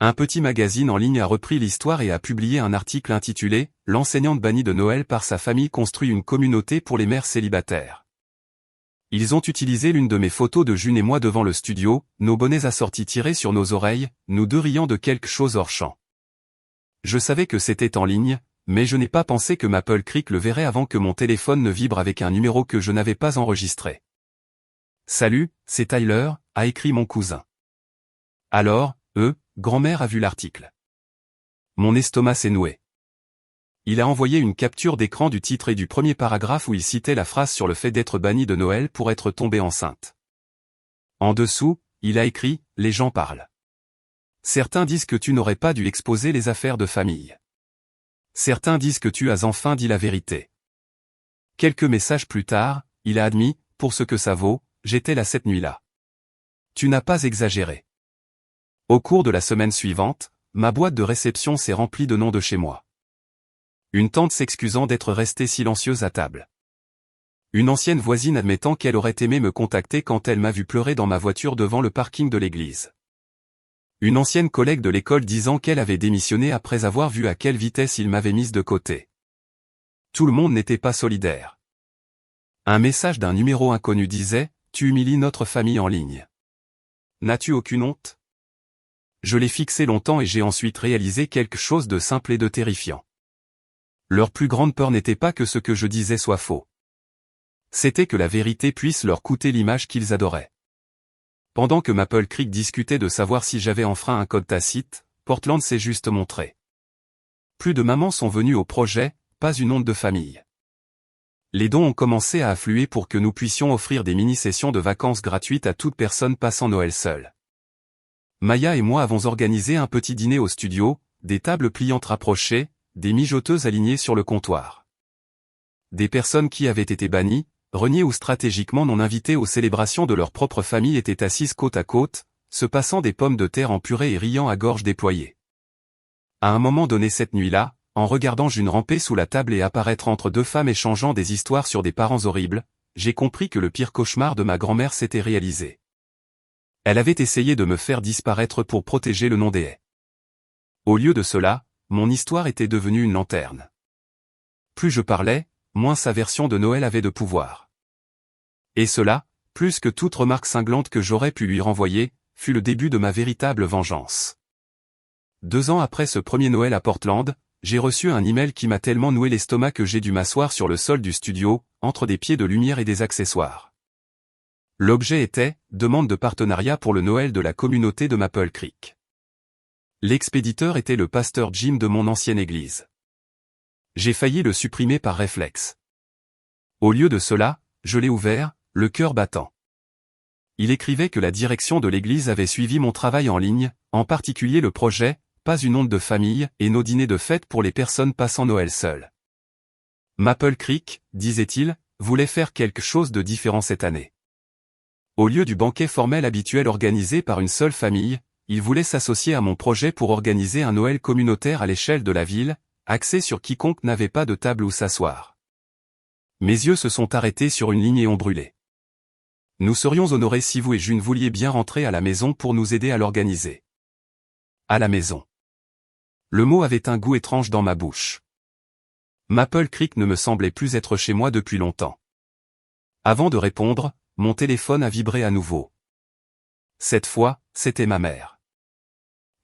Un petit magazine en ligne a repris l'histoire et a publié un article intitulé « L'enseignante bannie de Noël par sa famille construit une communauté pour les mères célibataires ». Ils ont utilisé l'une de mes photos de June et moi devant le studio, nos bonnets assortis tirés sur nos oreilles, nous deux riant de quelque chose hors champ. Je savais que c'était en ligne, mais je n'ai pas pensé que Maple Creek le verrait avant que mon téléphone ne vibre avec un numéro que je n'avais pas enregistré. « Salut, c'est Tyler », a écrit mon cousin. Alors, grand-mère a vu l'article. Mon estomac s'est noué. Il a envoyé une capture d'écran du titre et du premier paragraphe où il citait la phrase sur le fait d'être banni de Noël pour être tombée enceinte. En dessous, il a écrit « Les gens parlent. Certains disent que tu n'aurais pas dû exposer les affaires de famille. Certains disent que tu as enfin dit la vérité. » Quelques messages plus tard, il a admis « Pour ce que ça vaut, j'étais là cette nuit-là. Tu n'as pas exagéré. » Au cours de la semaine suivante, ma boîte de réception s'est remplie de noms de chez moi. Une tante s'excusant d'être restée silencieuse à table. Une ancienne voisine admettant qu'elle aurait aimé me contacter quand elle m'a vu pleurer dans ma voiture devant le parking de l'église. Une ancienne collègue de l'école disant qu'elle avait démissionné après avoir vu à quelle vitesse il m'avait mise de côté. Tout le monde n'était pas solidaire. Un message d'un numéro inconnu disait « Tu humilies notre famille en ligne. N'as-tu aucune honte ?» Je l'ai fixé longtemps et j'ai ensuite réalisé quelque chose de simple et de terrifiant. Leur plus grande peur n'était pas que ce que je disais soit faux. C'était que la vérité puisse leur coûter l'image qu'ils adoraient. Pendant que Maple Creek discutait de savoir si j'avais enfreint un code tacite, Portland s'est juste montré. Plus de mamans sont venues au projet, pas une honte de famille. Les dons ont commencé à affluer pour que nous puissions offrir des mini-sessions de vacances gratuites à toute personne passant Noël seule. Maya et moi avons organisé un petit dîner au studio, des tables pliantes rapprochées, des mijoteuses alignées sur le comptoir. Des personnes qui avaient été bannies, reniées ou stratégiquement non invitées aux célébrations de leur propre famille étaient assises côte à côte, se passant des pommes de terre en purée et riant à gorge déployée. À un moment donné cette nuit-là, en regardant June ramper sous la table et apparaître entre deux femmes échangeant des histoires sur des parents horribles, j'ai compris que le pire cauchemar de ma grand-mère s'était réalisé. Elle avait essayé de me faire disparaître pour protéger le nom des haies. Au lieu de cela, mon histoire était devenue une lanterne. Plus je parlais, moins sa version de Noël avait de pouvoir. Et cela, plus que toute remarque cinglante que j'aurais pu lui renvoyer, fut le début de ma véritable vengeance. 2 ans après ce premier Noël à Portland, j'ai reçu un email qui m'a tellement noué l'estomac que j'ai dû m'asseoir sur le sol du studio, entre des pieds de lumière et des accessoires. L'objet était « Demande de partenariat pour le Noël de la communauté de Maple Creek ». L'expéditeur était le pasteur Jim de mon ancienne église. J'ai failli le supprimer par réflexe. Au lieu de cela, je l'ai ouvert, le cœur battant. Il écrivait que la direction de l'église avait suivi mon travail en ligne, en particulier le projet « Pas une honte de famille » et nos dîners de fête pour les personnes passant Noël seules. Maple Creek, disait-il, voulait faire quelque chose de différent cette année. Au lieu du banquet formel habituel organisé par une seule famille, il voulait s'associer à mon projet pour organiser un Noël communautaire à l'échelle de la ville, axé sur quiconque n'avait pas de table où s'asseoir. Mes yeux se sont arrêtés sur une ligne et ont brûlé. Nous serions honorés si vous et June vouliez bien rentrer à la maison pour nous aider à l'organiser. À la maison. Le mot avait un goût étrange dans ma bouche. Maple Creek ne me semblait plus être chez moi depuis longtemps. Avant de répondre, mon téléphone a vibré à nouveau. Cette fois, c'était ma mère.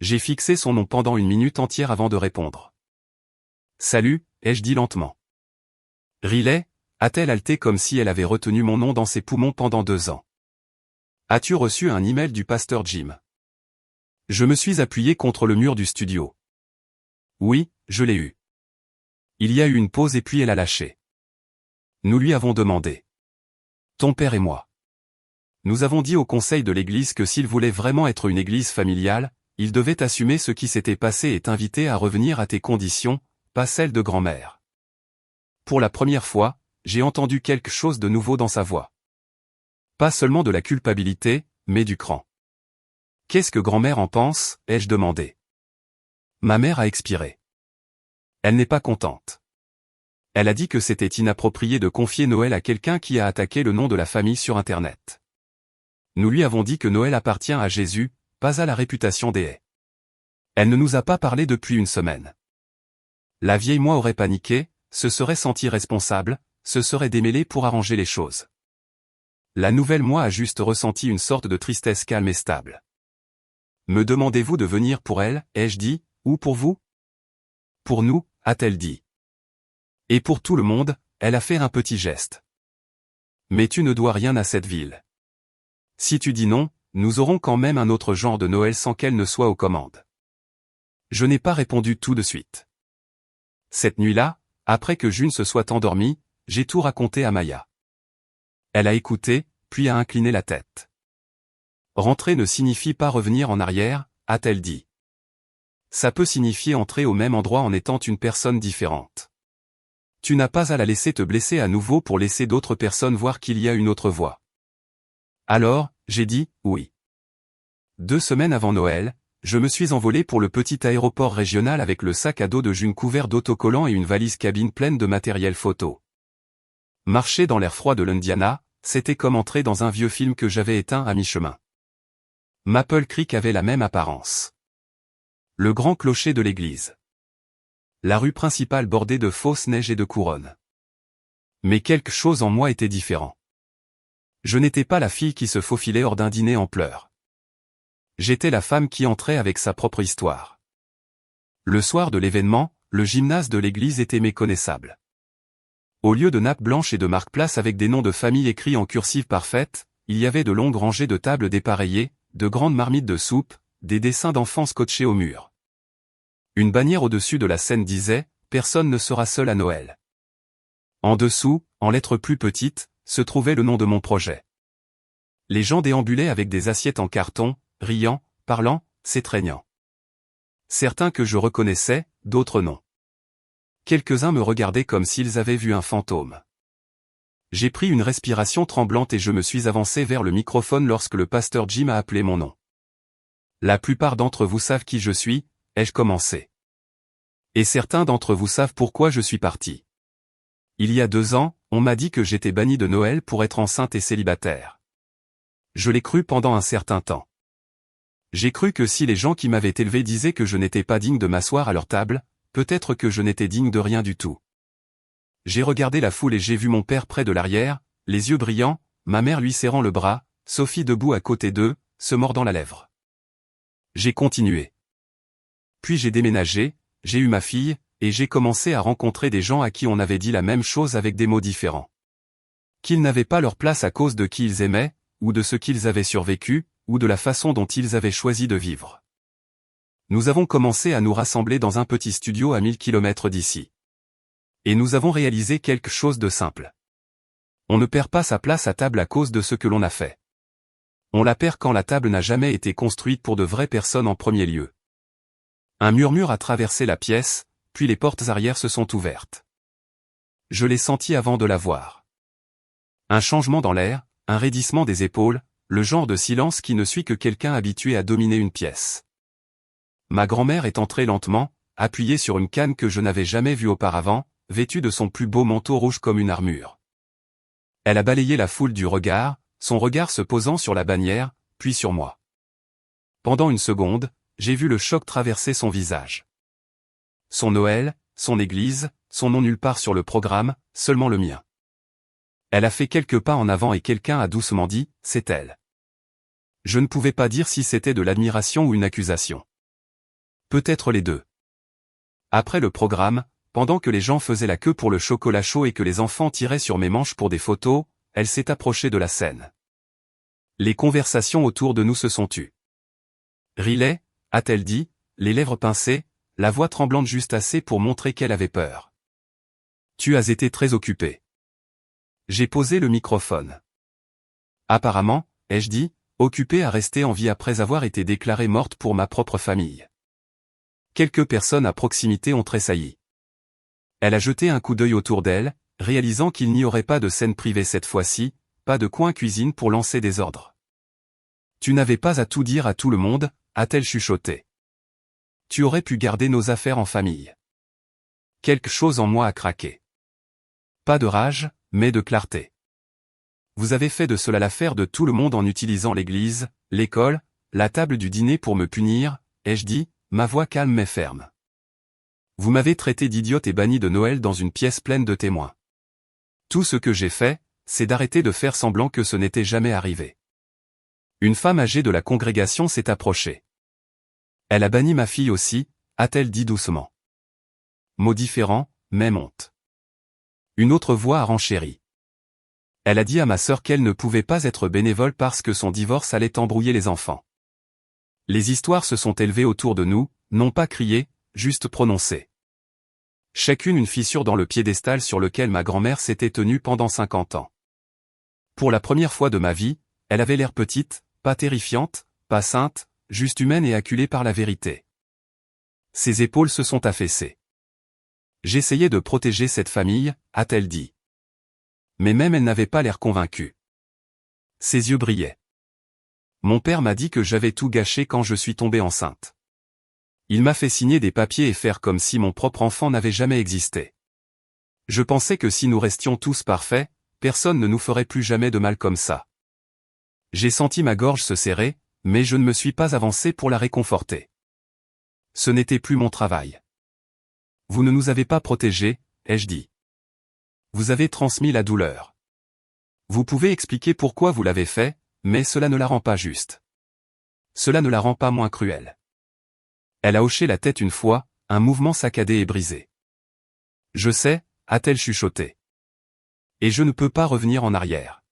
J'ai fixé son nom pendant 1 minute entière avant de répondre. « Salut », ai-je dit lentement. « Riley », a-t-elle haleté comme si elle avait retenu mon nom dans ses poumons pendant 2 ans. « As-tu reçu un email du pasteur Jim ?» Je me suis appuyé contre le mur du studio. « Oui, je l'ai eu. » Il y a eu une pause et puis elle a lâché. Nous lui avons demandé. Ton père et moi. Nous avons dit au conseil de l'église que s'il voulait vraiment être une église familiale, il devait assumer ce qui s'était passé et t'inviter à revenir à tes conditions, pas celles de grand-mère. Pour la première fois, j'ai entendu quelque chose de nouveau dans sa voix. Pas seulement de la culpabilité, mais du cran. Qu'est-ce que grand-mère en pense, ai-je demandé. Ma mère a expiré. Elle n'est pas contente. Elle a dit que c'était inapproprié de confier Noël à quelqu'un qui a attaqué le nom de la famille sur Internet. Nous lui avons dit que Noël appartient à Jésus, pas à la réputation des haies. Elle ne nous a pas parlé depuis 1 semaine. La vieille moi aurait paniqué, se serait sentie responsable, se serait démêlée pour arranger les choses. La nouvelle moi a juste ressenti une sorte de tristesse calme et stable. Me demandez-vous de venir pour elle, ai-je dit, ou pour vous? Pour nous, a-t-elle dit. Et pour tout le monde, elle a fait un petit geste. Mais tu ne dois rien à cette ville. Si tu dis non, nous aurons quand même un autre genre de Noël sans qu'elle ne soit aux commandes. Je n'ai pas répondu tout de suite. Cette nuit-là, après que June se soit endormie, j'ai tout raconté à Maya. Elle a écouté, puis a incliné la tête. Rentrer ne signifie pas revenir en arrière, a-t-elle dit. Ça peut signifier entrer au même endroit en étant une personne différente. Tu n'as pas à la laisser te blesser à nouveau pour laisser d'autres personnes voir qu'il y a une autre voie. Alors, j'ai dit, oui. 2 semaines avant Noël, je me suis envolé pour le petit aéroport régional avec le sac à dos de June couvert d'autocollants et une valise cabine pleine de matériel photo. Marcher dans l'air froid de l'Indiana, c'était comme entrer dans un vieux film que j'avais éteint à mi-chemin. Maple Creek avait la même apparence. Le grand clocher de l'église. La rue principale bordée de fausses neiges et de couronnes. Mais quelque chose en moi était différent. Je n'étais pas la fille qui se faufilait hors d'un dîner en pleurs. J'étais la femme qui entrait avec sa propre histoire. Le soir de l'événement, le gymnase de l'église était méconnaissable. Au lieu de nappes blanches et de marque-place avec des noms de famille écrits en cursive parfaite, il y avait de longues rangées de tables dépareillées, de grandes marmites de soupe, des dessins d'enfants scotchés au mur. Une bannière au-dessus de la scène disait « Personne ne sera seul à Noël ». En dessous, en lettres plus petites, se trouvait le nom de mon projet. Les gens déambulaient avec des assiettes en carton, riant, parlant, s'étreignant. Certains que je reconnaissais, d'autres non. Quelques-uns me regardaient comme s'ils avaient vu un fantôme. J'ai pris une respiration tremblante et je me suis avancé vers le microphone lorsque le pasteur Jim a appelé mon nom. La plupart d'entre vous savent qui je suis, ai-je commencé. Et certains d'entre vous savent pourquoi je suis parti. Il y a 2 ans, on m'a dit que j'étais banni de Noël pour être enceinte et célibataire. Je l'ai cru pendant un certain temps. J'ai cru que si les gens qui m'avaient élevé disaient que je n'étais pas digne de m'asseoir à leur table, peut-être que je n'étais digne de rien du tout. J'ai regardé la foule et j'ai vu mon père près de l'arrière, les yeux brillants, ma mère lui serrant le bras, Sophie debout à côté d'eux, se mordant la lèvre. J'ai continué. Puis j'ai déménagé, j'ai eu ma fille, et j'ai commencé à rencontrer des gens à qui on avait dit la même chose avec des mots différents. Qu'ils n'avaient pas leur place à cause de qui ils aimaient, ou de ce qu'ils avaient survécu, ou de la façon dont ils avaient choisi de vivre. Nous avons commencé à nous rassembler dans un petit studio à 1000 km d'ici. Et nous avons réalisé quelque chose de simple. On ne perd pas sa place à table à cause de ce que l'on a fait. On la perd quand la table n'a jamais été construite pour de vraies personnes en premier lieu. Un murmure a traversé la pièce, puis les portes arrière se sont ouvertes. Je l'ai senti avant de la voir. Un changement dans l'air, un raidissement des épaules, le genre de silence qui ne suit que quelqu'un habitué à dominer une pièce. Ma grand-mère est entrée lentement, appuyée sur une canne que je n'avais jamais vue auparavant, vêtue de son plus beau manteau rouge comme une armure. Elle a balayé la foule du regard, son regard se posant sur la bannière, puis sur moi. Pendant une seconde, j'ai vu le choc traverser son visage. Son Noël, son église, son nom nulle part sur le programme, seulement le mien. Elle a fait quelques pas en avant et quelqu'un a doucement dit « C'est elle ». Je ne pouvais pas dire si c'était de l'admiration ou une accusation. Peut-être les deux. Après le programme, pendant que les gens faisaient la queue pour le chocolat chaud et que les enfants tiraient sur mes manches pour des photos, elle s'est approchée de la scène. Les conversations autour de nous se sont tues. Riley, a-t-elle dit, les lèvres pincées, la voix tremblante juste assez pour montrer qu'elle avait peur. Tu as été très occupé. J'ai posé le microphone. Apparemment, ai-je dit, occupée à rester en vie après avoir été déclarée morte pour ma propre famille. Quelques personnes à proximité ont tressailli. Elle a jeté un coup d'œil autour d'elle, réalisant qu'il n'y aurait pas de scène privée cette fois-ci, pas de coin cuisine pour lancer des ordres. Tu n'avais pas à tout dire à tout le monde, a-t-elle chuchoté. Tu aurais pu garder nos affaires en famille. Quelque chose en moi a craqué. Pas de rage, mais de clarté. Vous avez fait de cela l'affaire de tout le monde en utilisant l'église, l'école, la table du dîner pour me punir, ai-je dit, ma voix calme mais ferme. Vous m'avez traité d'idiote et banni de Noël dans une pièce pleine de témoins. Tout ce que j'ai fait, c'est d'arrêter de faire semblant que ce n'était jamais arrivé. Une femme âgée de la congrégation s'est approchée. Elle a banni ma fille aussi, a-t-elle dit doucement. Mot différent, même honte. Une autre voix a renchéri. Elle a dit à ma sœur qu'elle ne pouvait pas être bénévole parce que son divorce allait embrouiller les enfants. Les histoires se sont élevées autour de nous, non pas crier, juste prononcer. Chacune une fissure dans le piédestal sur lequel ma grand-mère s'était tenue pendant 50 ans. Pour la première fois de ma vie, elle avait l'air petite, pas terrifiante, pas sainte, juste humaine et acculée par la vérité. Ses épaules se sont affaissées. J'essayais de protéger cette famille, a-t-elle dit. Mais même elle n'avait pas l'air convaincue. Ses yeux brillaient. Mon père m'a dit que j'avais tout gâché quand je suis tombée enceinte. Il m'a fait signer des papiers et faire comme si mon propre enfant n'avait jamais existé. Je pensais que si nous restions tous parfaits, personne ne nous ferait plus jamais de mal comme ça. J'ai senti ma gorge se serrer, mais je ne me suis pas avancé pour la réconforter. Ce n'était plus mon travail. Vous ne nous avez pas protégés, ai-je dit. Vous avez transmis la douleur. Vous pouvez expliquer pourquoi vous l'avez fait, mais cela ne la rend pas juste. Cela ne la rend pas moins cruelle. Elle a hoché la tête une fois, un mouvement saccadé et brisé. Je sais, a-t-elle chuchoté. Et je ne peux pas revenir en arrière.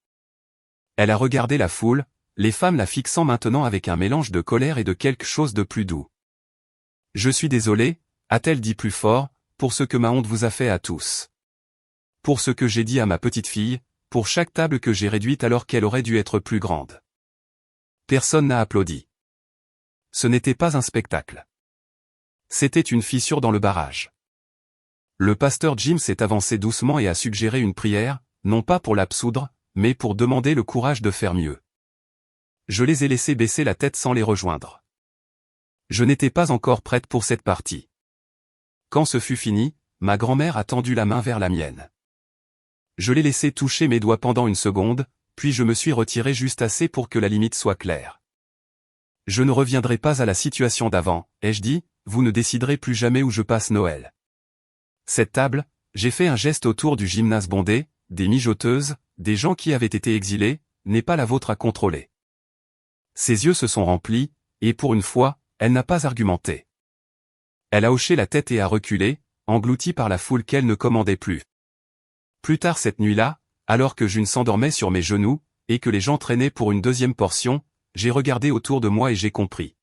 Elle a regardé la foule, les femmes la fixant maintenant avec un mélange de colère et de quelque chose de plus doux. Je suis désolée, a-t-elle dit plus fort, pour ce que ma honte vous a fait à tous. Pour ce que j'ai dit à ma petite fille, pour chaque table que j'ai réduite alors qu'elle aurait dû être plus grande. Personne n'a applaudi. Ce n'était pas un spectacle. C'était une fissure dans le barrage. Le pasteur Jim s'est avancé doucement et a suggéré une prière, non pas pour l'absoudre, mais pour demander le courage de faire mieux. Je les ai laissés baisser la tête sans les rejoindre. Je n'étais pas encore prête pour cette partie. Quand ce fut fini, ma grand-mère a tendu la main vers la mienne. Je l'ai laissé toucher mes doigts pendant une seconde, puis je me suis retiré juste assez pour que la limite soit claire. Je ne reviendrai pas à la situation d'avant, ai-je dit, vous ne déciderez plus jamais où je passe Noël. Cette table, j'ai fait un geste autour du gymnase bondé, des mijoteuses, des gens qui avaient été exilés, n'est pas la vôtre à contrôler. Ses yeux se sont remplis, et pour une fois, elle n'a pas argumenté. Elle a hoché la tête et a reculé, engloutie par la foule qu'elle ne commandait plus. Plus tard cette nuit-là, alors que June s'endormait sur mes genoux, et que les gens traînaient pour une deuxième portion, j'ai regardé autour de moi et j'ai compris.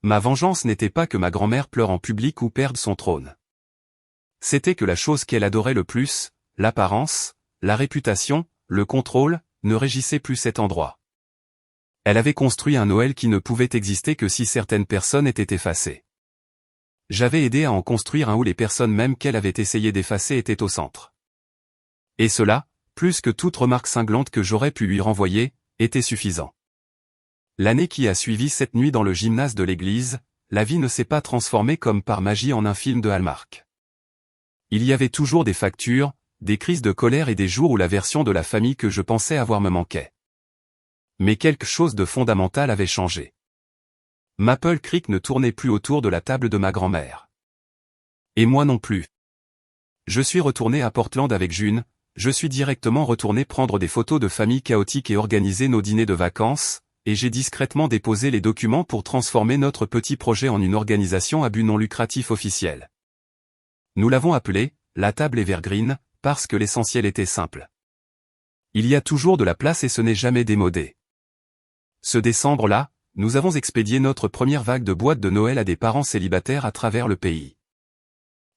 Ma vengeance n'était pas que ma grand-mère pleure en public ou perde son trône. C'était que la chose qu'elle adorait le plus, l'apparence, la réputation, le contrôle, ne régissait plus cet endroit. Elle avait construit un Noël qui ne pouvait exister que si certaines personnes étaient effacées. J'avais aidé à en construire un où les personnes même qu'elle avait essayé d'effacer étaient au centre. Et cela, plus que toute remarque cinglante que j'aurais pu lui renvoyer, était suffisant. L'année qui a suivi cette nuit dans le gymnase de l'église, la vie ne s'est pas transformée comme par magie en un film de Hallmark. Il y avait toujours des factures, des crises de colère et des jours où la version de la famille que je pensais avoir me manquait. Mais quelque chose de fondamental avait changé. Maple Creek ne tournait plus autour de la table de ma grand-mère. Et moi non plus. Je suis retourné à Portland avec June, je suis directement retourné prendre des photos de famille chaotiques et organiser nos dîners de vacances, et j'ai discrètement déposé les documents pour transformer notre petit projet en une organisation à but non lucratif officiel. Nous l'avons appelé « La table Evergreen », parce que l'essentiel était simple. Il y a toujours de la place et ce n'est jamais démodé. Ce décembre-là, nous avons expédié notre première vague de boîtes de Noël à des parents célibataires à travers le pays.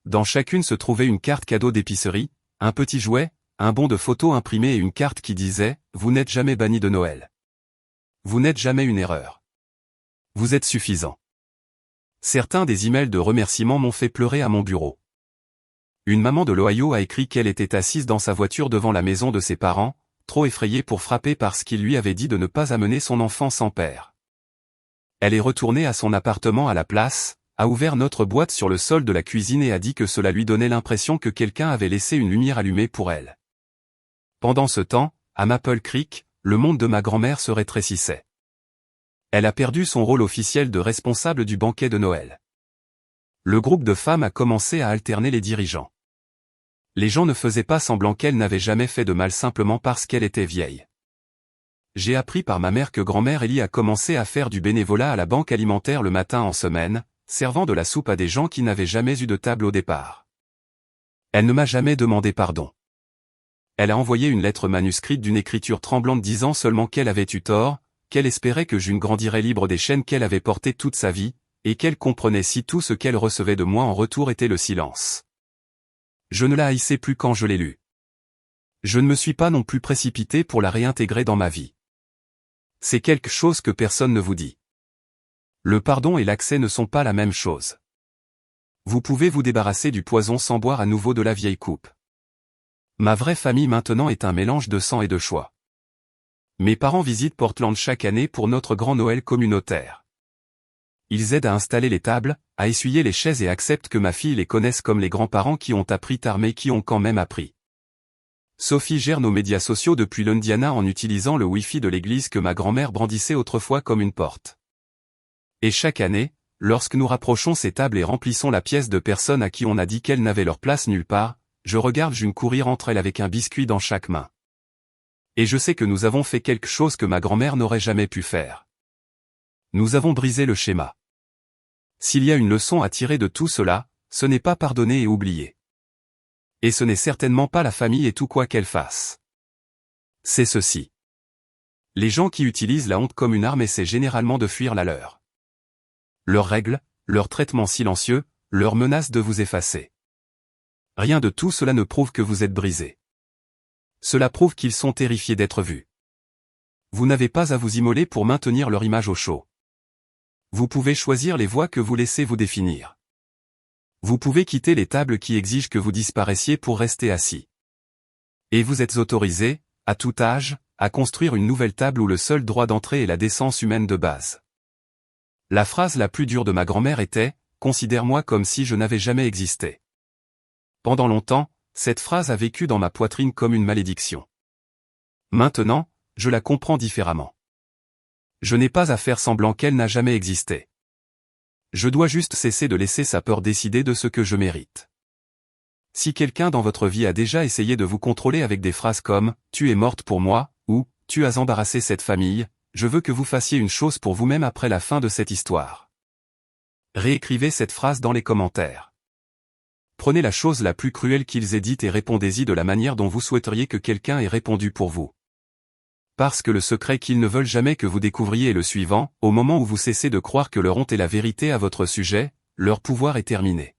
Dans chacune se trouvait une carte cadeau d'épicerie, un petit jouet, un bon de photos imprimé et une carte qui disait « Vous n'êtes jamais banni de Noël. Vous n'êtes jamais une erreur. Vous êtes suffisant. » Certains des emails de remerciements m'ont fait pleurer à mon bureau. Une maman de l'Ohio a écrit qu'elle était assise dans sa voiture devant la maison de ses parents, trop effrayée pour frapper parce qu'il lui avait dit de ne pas amener son enfant sans père. Elle est retournée à son appartement à la place, a ouvert notre boîte sur le sol de la cuisine et a dit que cela lui donnait l'impression que quelqu'un avait laissé une lumière allumée pour elle. Pendant ce temps, à Maple Creek, le monde de ma grand-mère se rétrécissait. Elle a perdu son rôle officiel de responsable du banquet de Noël. Le groupe de femmes a commencé à alterner les dirigeants. Les gens ne faisaient pas semblant qu'elle n'avait jamais fait de mal simplement parce qu'elle était vieille. J'ai appris par ma mère que grand-mère Ellie a commencé à faire du bénévolat à la banque alimentaire le matin en semaine, servant de la soupe à des gens qui n'avaient jamais eu de table au départ. Elle ne m'a jamais demandé pardon. Elle a envoyé une lettre manuscrite d'une écriture tremblante disant seulement qu'elle avait eu tort, qu'elle espérait que June grandirait libre des chaînes qu'elle avait portées toute sa vie, et qu'elle comprenait si tout ce qu'elle recevait de moi en retour était le silence. Je ne la haïssais plus quand je l'ai lu. Je ne me suis pas non plus précipité pour la réintégrer dans ma vie. C'est quelque chose que personne ne vous dit. Le pardon et l'accès ne sont pas la même chose. Vous pouvez vous débarrasser du poison sans boire à nouveau de la vieille coupe. Ma vraie famille maintenant est un mélange de sang et de choix. Mes parents visitent Portland chaque année pour notre grand Noël communautaire. Ils aident à installer les tables, à essuyer les chaises et acceptent que ma fille les connaisse comme les grands-parents qui ont appris tard mais qui ont quand même appris. Sophie gère nos médias sociaux depuis l'Indiana en utilisant le Wi-Fi de l'église que ma grand-mère brandissait autrefois comme une porte. Et chaque année, lorsque nous rapprochons ces tables et remplissons la pièce de personnes à qui on a dit qu'elles n'avaient leur place nulle part, je regarde June courir entre elles avec un biscuit dans chaque main. Et je sais que nous avons fait quelque chose que ma grand-mère n'aurait jamais pu faire. Nous avons brisé le schéma. S'il y a une leçon à tirer de tout cela, ce n'est pas pardonner et oublier. Et ce n'est certainement pas la famille et tout quoi qu'elle fasse. C'est ceci. Les gens qui utilisent la honte comme une arme essaient généralement de fuir la leur. Leurs règles, leur traitement silencieux, leur menace de vous effacer. Rien de tout cela ne prouve que vous êtes brisé. Cela prouve qu'ils sont terrifiés d'être vus. Vous n'avez pas à vous immoler pour maintenir leur image au chaud. Vous pouvez choisir les voies que vous laissez vous définir. Vous pouvez quitter les tables qui exigent que vous disparaissiez pour rester assis. Et vous êtes autorisé, à tout âge, à construire une nouvelle table où le seul droit d'entrée est la décence humaine de base. La phrase la plus dure de ma grand-mère était « Considère-moi comme si je n'avais jamais existé ». Pendant longtemps, cette phrase a vécu dans ma poitrine comme une malédiction. Maintenant, je la comprends différemment. Je n'ai pas à faire semblant qu'elle n'a jamais existé. Je dois juste cesser de laisser sa peur décider de ce que je mérite. Si quelqu'un dans votre vie a déjà essayé de vous contrôler avec des phrases comme « Tu es morte pour moi » ou « Tu as embarrassé cette famille », je veux que vous fassiez une chose pour vous-même après la fin de cette histoire. Réécrivez cette phrase dans les commentaires. Prenez la chose la plus cruelle qu'ils aient dite et répondez-y de la manière dont vous souhaiteriez que quelqu'un ait répondu pour vous. Parce que le secret qu'ils ne veulent jamais que vous découvriez est le suivant, au moment où vous cessez de croire que leur honte est la vérité à votre sujet, leur pouvoir est terminé.